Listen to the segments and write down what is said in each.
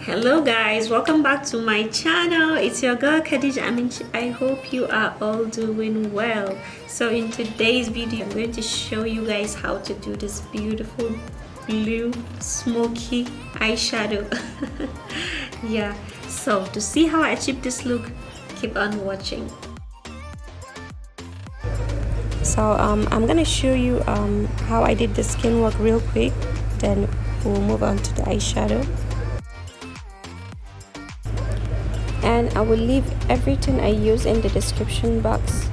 Hello guys, welcome back to my channel. It's your girl Khadija. I hope you are all doing well. So in today's video I'm going to show you guys how to do this beautiful blue smoky eyeshadow. Yeah, so to see how I achieve this look, keep on watching. So I'm gonna show you how I did the skin work real quick, then we'll move on to the eyeshadow. And I will leave everything I use in the description box.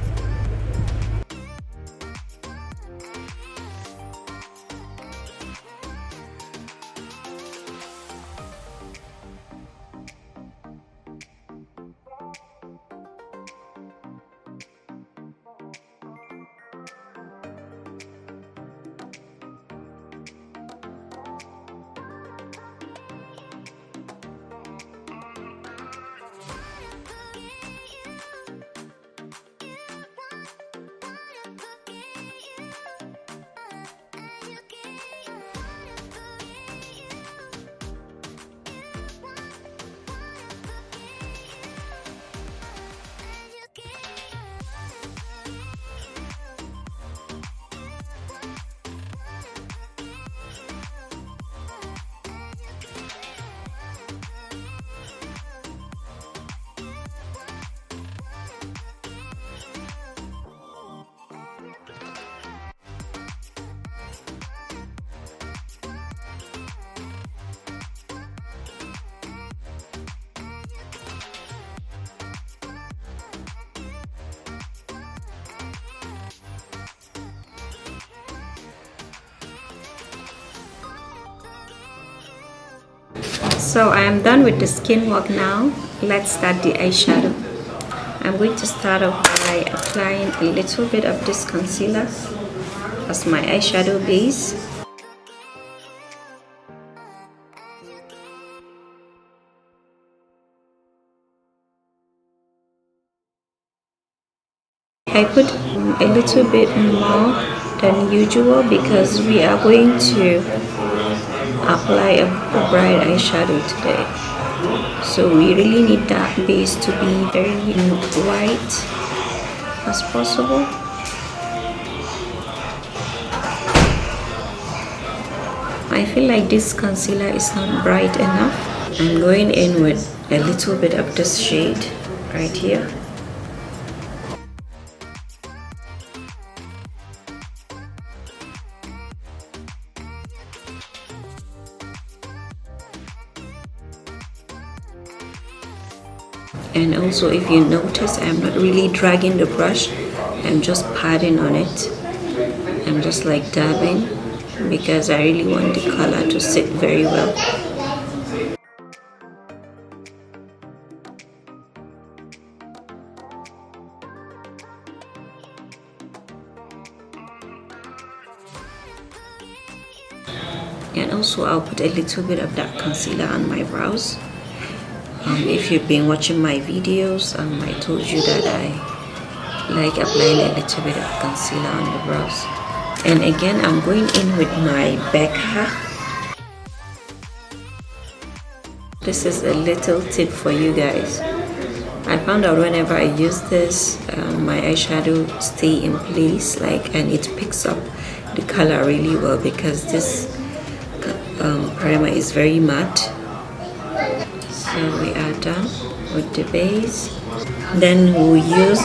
So I am done with the skin work now. Let's start the eyeshadow. I'm going to start off by applying a little bit of this concealer as my eyeshadow base. I put a little bit more than usual because we are going to apply a bright eyeshadow today, so we really need that base to be very white as possible. I feel like this concealer is not bright enough. I'm going in with a little bit of this shade right here. And also, if you notice, I'm not really dragging the brush, I'm just padding on it. I'm just like dabbing because I really want the color to sit very well. And also I'll put a little bit of that concealer on my brows. If you've been watching my videos, I told you that I like applying a little bit of concealer on the brows. And again, I'm going in with my back hair. This is a little tip for you guys. I found out whenever I use this, my eyeshadow stay in place, and it picks up the color really well because this primer is very matte. So we are done with the base. Then we'll use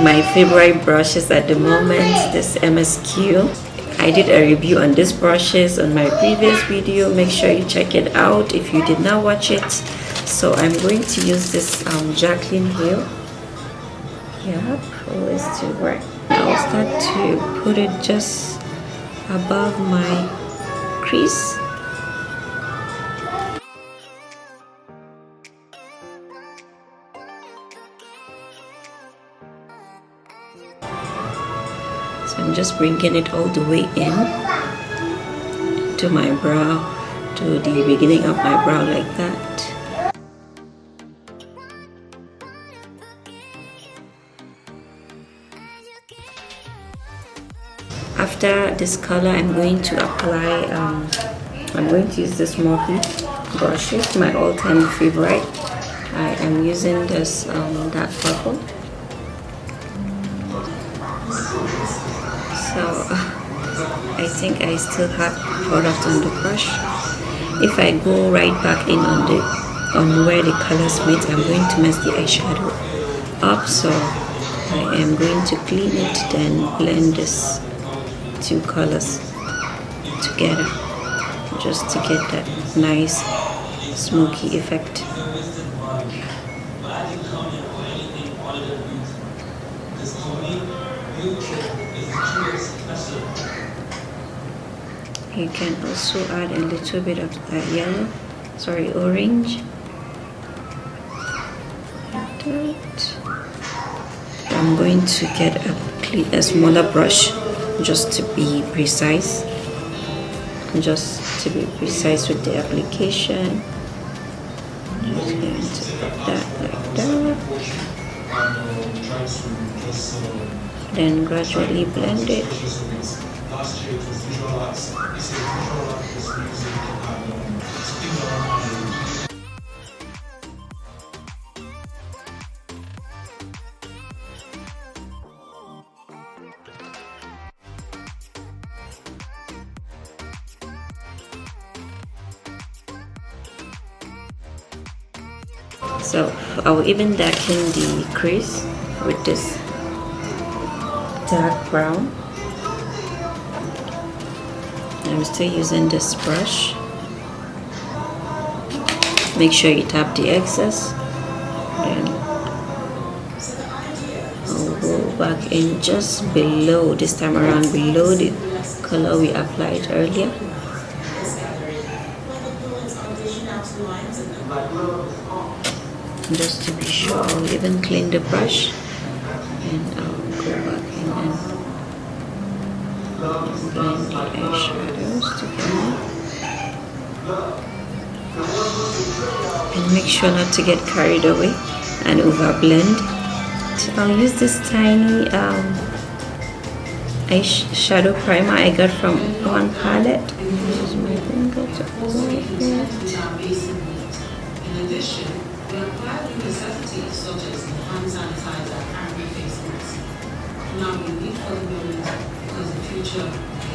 my favorite brushes at the moment, this MSQ. I did a review on these brushes on my previous video. Make sure you check it out if you did not watch it. So I'm going to use this Jaclyn here. Yep, always to work. I'll start to put it just above my crease. So I'm just bringing it all the way in to my brow, to the beginning of my brow like that. After this color, I'm going to apply I'm going to use this Smokey brushes, my all-time favorite. I am using this dark purple. So I think I still have product on the brush. If I go right back in on where the colors meet, I'm going to mess the eyeshadow up. So I am going to clean it, then blend this two colors together just to get that nice smoky effect. You can also add a little bit of yellow, sorry, orange. Like that. I'm going to get a smaller brush just to be precise. Just to be precise with the application. Just going to put that like that. Then gradually blend it. So I will even darken the crease with this dark brown. I'm still using this brush. Make sure you tap the excess. Then I'll go back in just below, this time around below the color we applied earlier. Just to be sure, I'll even clean the brush and I'll go back in and blend the eyeshadows together. And make sure not to get carried away and overblend. I'll use this tiny eyeshadow primer I got from one palette. Use my finger to apply it. In addition, we apply the necessities such as hand sanitizer and face mask. Now we need for the moment because the future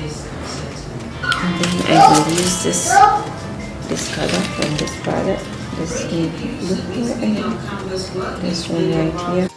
is uncertain. And then I will use this color from this palette, this blue and this one right here.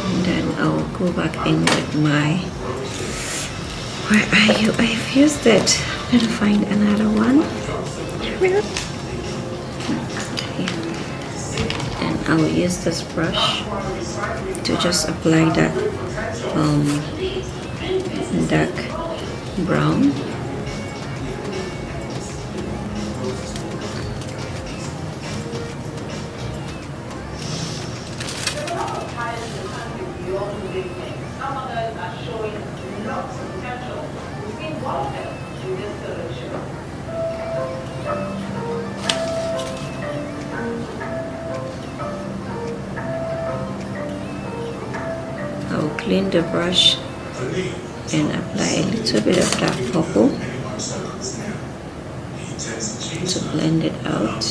And then I'll go back in with my, where are you? I've used it. I'm gonna find another one. Okay. And I will use this brush to just apply that dark brown. Some others are showing lots of potential. We've seen one of them in this solution. I'll clean the brush and apply a little bit of that purple to blend it out.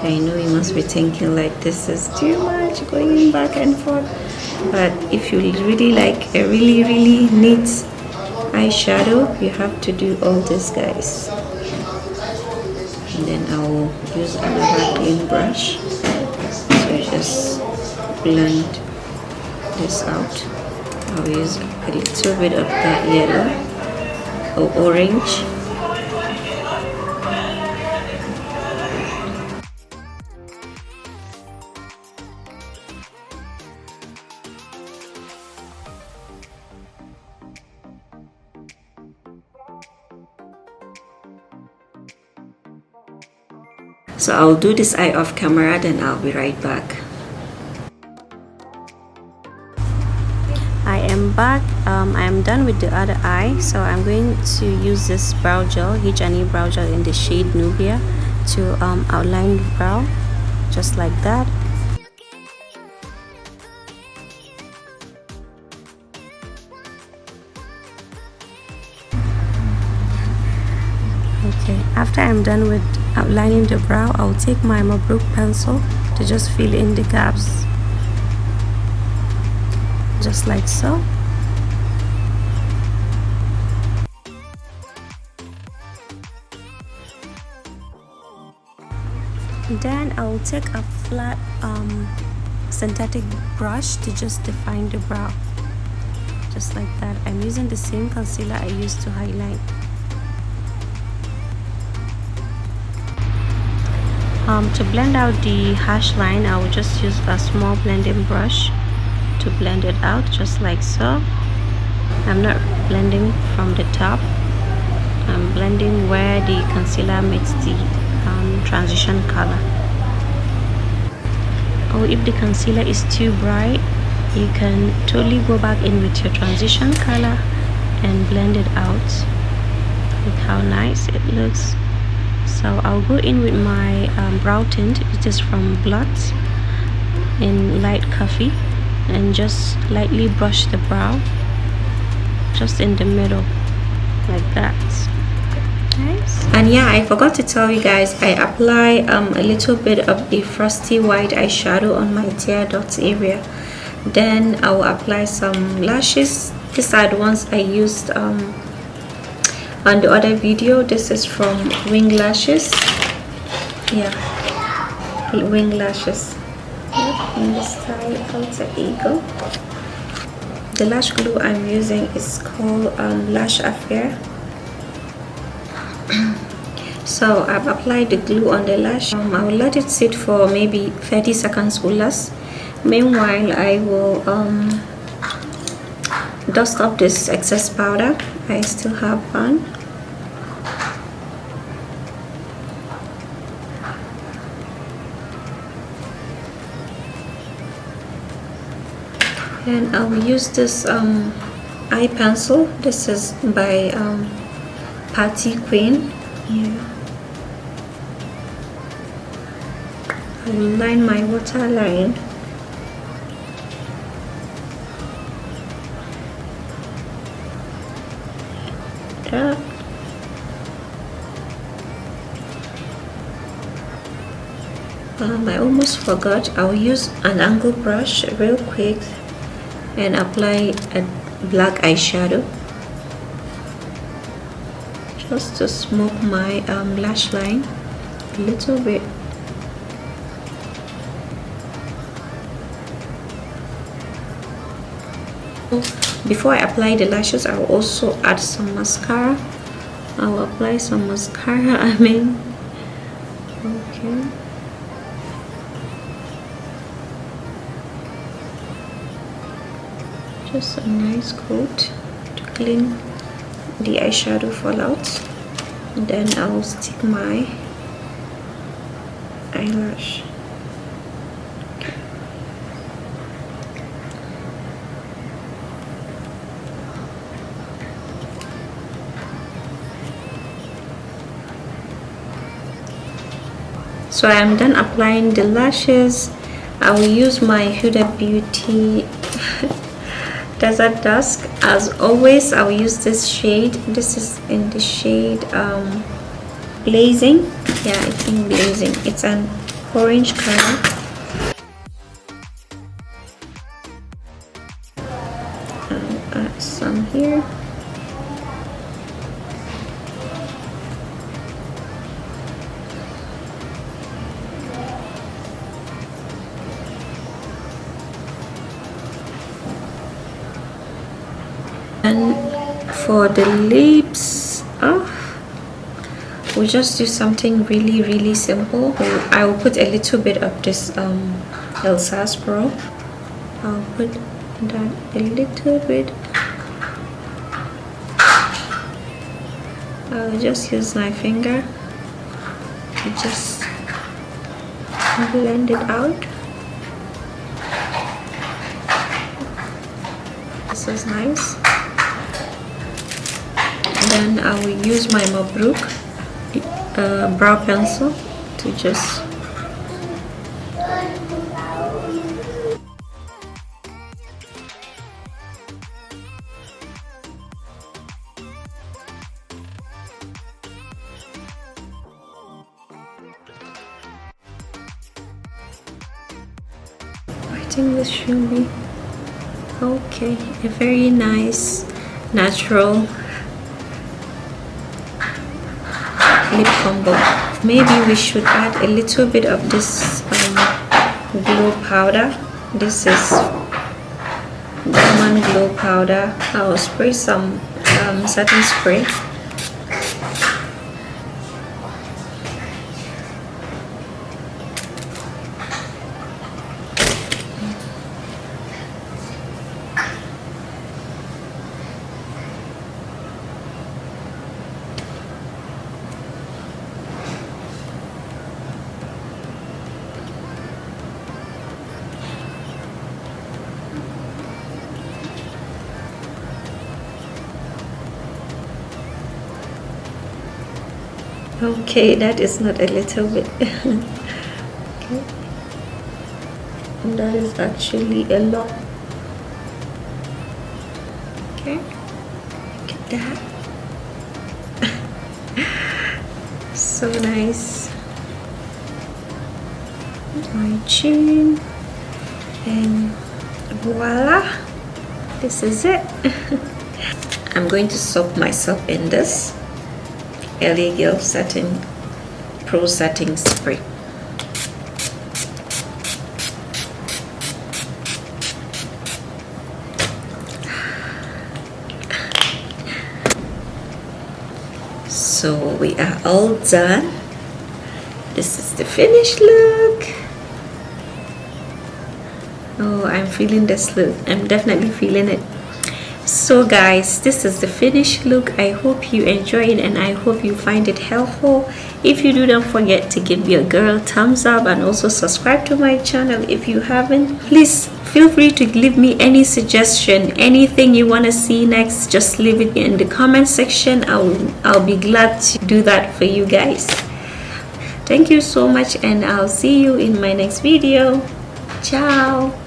I know you must be thinking like this is too much going back and forth, but if you really like a really neat eyeshadow, you have to do all this, guys. And then I will use another clean brush to just blend this out. I'll use a little bit of that yellow or orange. So I'll do this eye off camera, then I'll be right back. I am back. I am done with the other eye, so I'm going to use this brow gel, H&E brow gel in the shade Nubia, to outline the brow just like that. Okay, after I'm done with outlining the brow, I'll take my Eyebrow pencil to just fill in the gaps, just like so. Then I'll take a flat synthetic brush to just define the brow, just like that. I'm using the same concealer I used to highlight. To blend out the hash line, I will just use a small blending brush to blend it out, just like so. I'm not blending from the top, I'm blending where the concealer meets the transition color. Or if the concealer is too bright, you can totally go back in with your transition color and blend it out. Look how nice it looks. So I'll go in with my brow tint. It is from Blot in light coffee, and just lightly brush the brow just in the middle like that. Nice. And yeah, I forgot to tell you guys, I apply a little bit of the frosty white eyeshadow on my tear dots area. Then I will apply some lashes. These are the ones I used on the other video. This is from Wing Lashes. Yeah, Wing Lashes. Yep, in the style Alter Ego. The lash glue I'm using is called Lash Affair. So I've applied the glue on the lash. I will let it sit for maybe 30 seconds or less. Meanwhile, I will dust up this excess powder. I still have one. And I will use this eye pencil. This is by Patty Queen. Yeah. I will line my waterline. Yeah. I almost forgot. I'll use an angle brush real quick and apply a black eyeshadow just to smoke my lash line a little bit. Before I apply the lashes, I will also add some mascara. I will apply some mascara, okay. Just a nice coat to clean the eyeshadow fallout. And then I'll stick my eyelash. So I'm done applying the lashes. I will use my Huda Beauty Desert Dusk. As always, I will use this shade. This is in the shade Blazing. Yeah, I think Blazing. It's an orange color. I'll add some here. For the lips, we'll just do something really simple. I will put a little bit of this Elsa's Pro. I'll put that a little bit. I'll just use my finger to just blend it out. This is nice. Then I will use my Mabruk brow pencil to just I think this should be okay. A very nice natural lip combo. Maybe we should add a little bit of this glow powder. This is Diamond Glow Powder. I'll spray some setting spray. Okay, that is not a little bit. Okay. And that is actually a lot. Okay, look at that. So nice. My chin, and voila, this is it. I'm going to soak myself in this LA Girl Satin Pro Setting Spray. So we are all done. This is the finished look. Oh, I'm feeling this look. I'm definitely feeling it. So guys, this is the finished look. I hope you enjoy it and I hope you find it helpful. If you do, don't forget to give your girl thumbs up and also subscribe to my channel if you haven't. Please feel free to leave me any suggestion, anything you want to see next. Just leave it in the comment section. I'll be glad to do that for you guys. Thank you so much and I'll see you in my next video. Ciao.